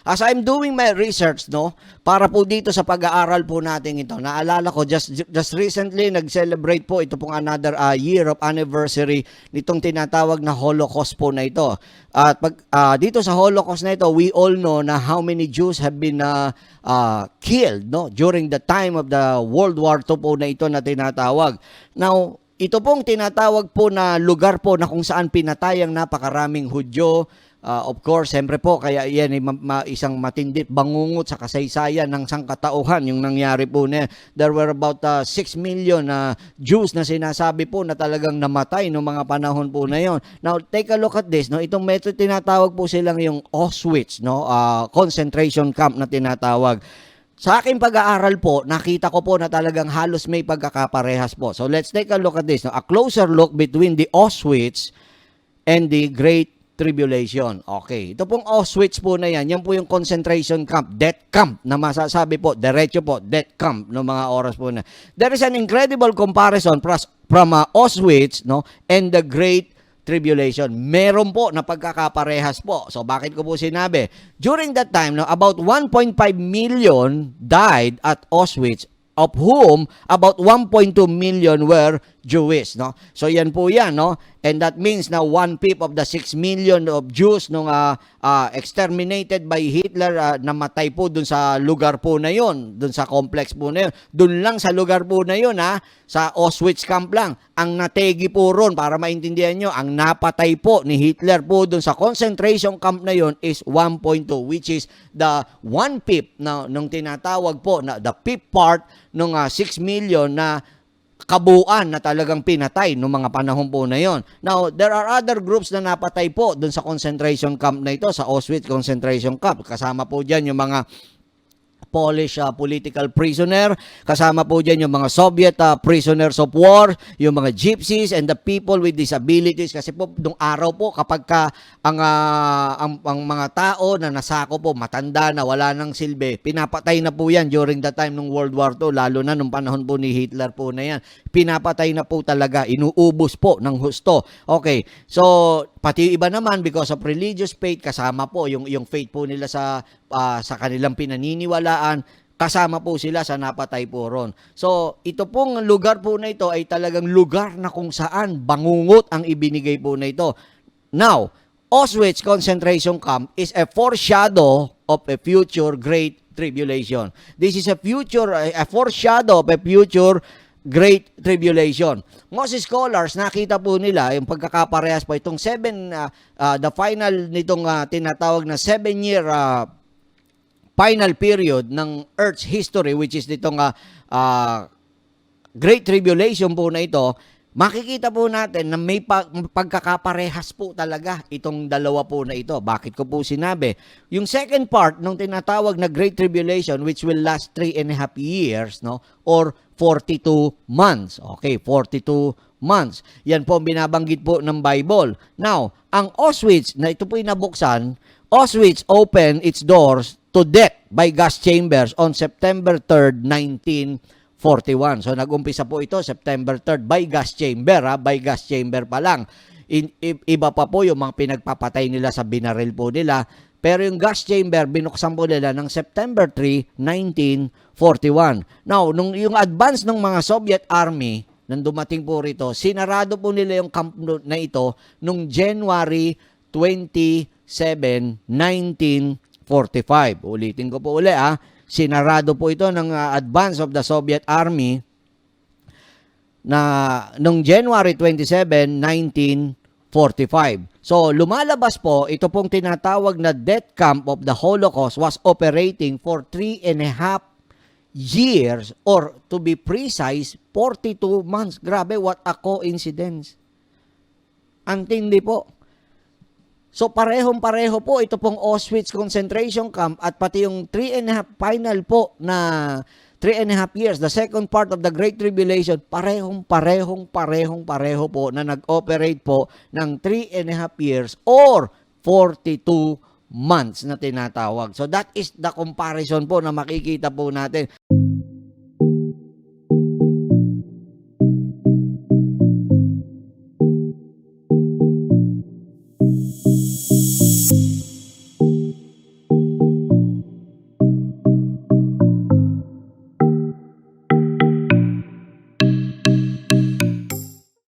As I'm doing my research, no, para po dito sa pag-aaral po natin ito, naalala ko just recently nag-celebrate po ito pong another year of anniversary nitong tinatawag na Holocaust po na ito. At dito sa Holocaust na ito, we all know na how many Jews have been killed, no, during the time of the World War II po na ito na tinatawag. Now, ito pong tinatawag po na lugar po na kung saan pinatay ang napakaraming Hudyo. Of course, siyempre po, kaya yan ay isang matindit bangungot sa kasaysayan ng sangkatauhan yung nangyari po na. There were about 6 million Jews na sinasabi po na talagang namatay noong mga panahon po na yon. Now, take a look at this. No? Itong method tinatawag po silang yung Auschwitz, no? Concentration camp na tinatawag. Sa aking pag-aaral po, nakita ko po na talagang halos may pagkakaparehas po. So let's take a look at this. No? A closer look between the Auschwitz and the Great Tribulation. Okay. Ito pong Auschwitz po na yan po yung concentration camp, death camp na masasabi po, diretso po, death camp no mga oras po na. There is an incredible comparison from Auschwitz, no, and the Great Tribulation. Meron po na pagkakaparehas po. So bakit ko po sinabi? During that time, no, about 1.5 million died at Auschwitz, of whom about 1.2 million were Jewish, no? So yan po yan, no? And that means na 1/5 of the 6 million of Jews nung exterminated by Hitler, namatay po dun sa lugar po na yon, dun sa complex po na yon. Dun lang sa lugar po na yon, sa Auschwitz camp lang. Ang nategi po ron, para maintindihan nyo, ang napatay po ni Hitler po dun sa concentration camp na yon is 1.2, which is the 1/5 na nung tinatawag po na the fifth part nung 6 million na kabuuan na talagang pinatay noong mga panahon po na yon. Now, there are other groups na napatay po dun sa concentration camp na ito, sa Auschwitz concentration camp. Kasama po dyan yung mga Polish political prisoner, kasama po dyan yung mga Soviet prisoners of war, yung mga gypsies and the people with disabilities. Kasi po, nung araw po, kapag ang mga tao na nasako po, matanda na, wala nang silbi, pinapatay na po yan during the time ng World War II, lalo na nung panahon po ni Hitler po na yan. Pinapatay na po talaga, inuubos po ng husto. Okay, so pati iba naman because of religious faith, kasama po yung faith po nila sa kanilang pinaniniwalaan, kasama po sila sa napatay po ron. So, ito pong lugar po na ito ay talagang lugar na kung saan bangungot ang ibinigay po na ito. Now, Auschwitz concentration camp is a foreshadow of a future Great Tribulation. This is a foreshadow of a future Great Tribulation. Most scholars, nakita po nila yung pagkakaparehas po itong the final nitong tinatawag na 7-year final period ng Earth's history, which is nitong Great Tribulation po na ito. Makikita po natin na may pagkakaparehas po talaga itong dalawa po na ito. Bakit ko po sinabi? Yung second part ng tinatawag na Great Tribulation, which will last 3.5 years, no, or 42 months. Okay, 42 months. Yan po ang binabanggit po ng Bible. Now, ang Auschwitz, na ito po yung nabuksan, Auschwitz opened its doors to death by gas chambers on September 3rd, 1941. So, nag-umpisa po ito September 3rd by gas chamber, by gas chamber pa lang. Iba pa po yung mga pinagpapatay nila sa binaril po nila. Pero yung gas chamber, binuksan po nila ng September 3, 1941. Now, yung advance ng mga Soviet Army, nang dumating po rito, sinarado po nila yung camp na ito nung January 27, 1945. Ulitin ko po uli, sinarado po ito ng advance of the Soviet Army na nung January 27, 1945. So, lumalabas po, ito pong tinatawag na death camp of the Holocaust was operating for 3.5 years, or to be precise, 42 months. Grabe, what a coincidence. Antindi po. So, parehong-pareho po ito pong Auschwitz concentration camp at pati yung 3.5 final po na 3.5 years, the second part of the Great Tribulation, parehong-pareho po na nag-operate po ng 3.5 years or 42 months na tinatawag. So that is the comparison po na makikita po natin.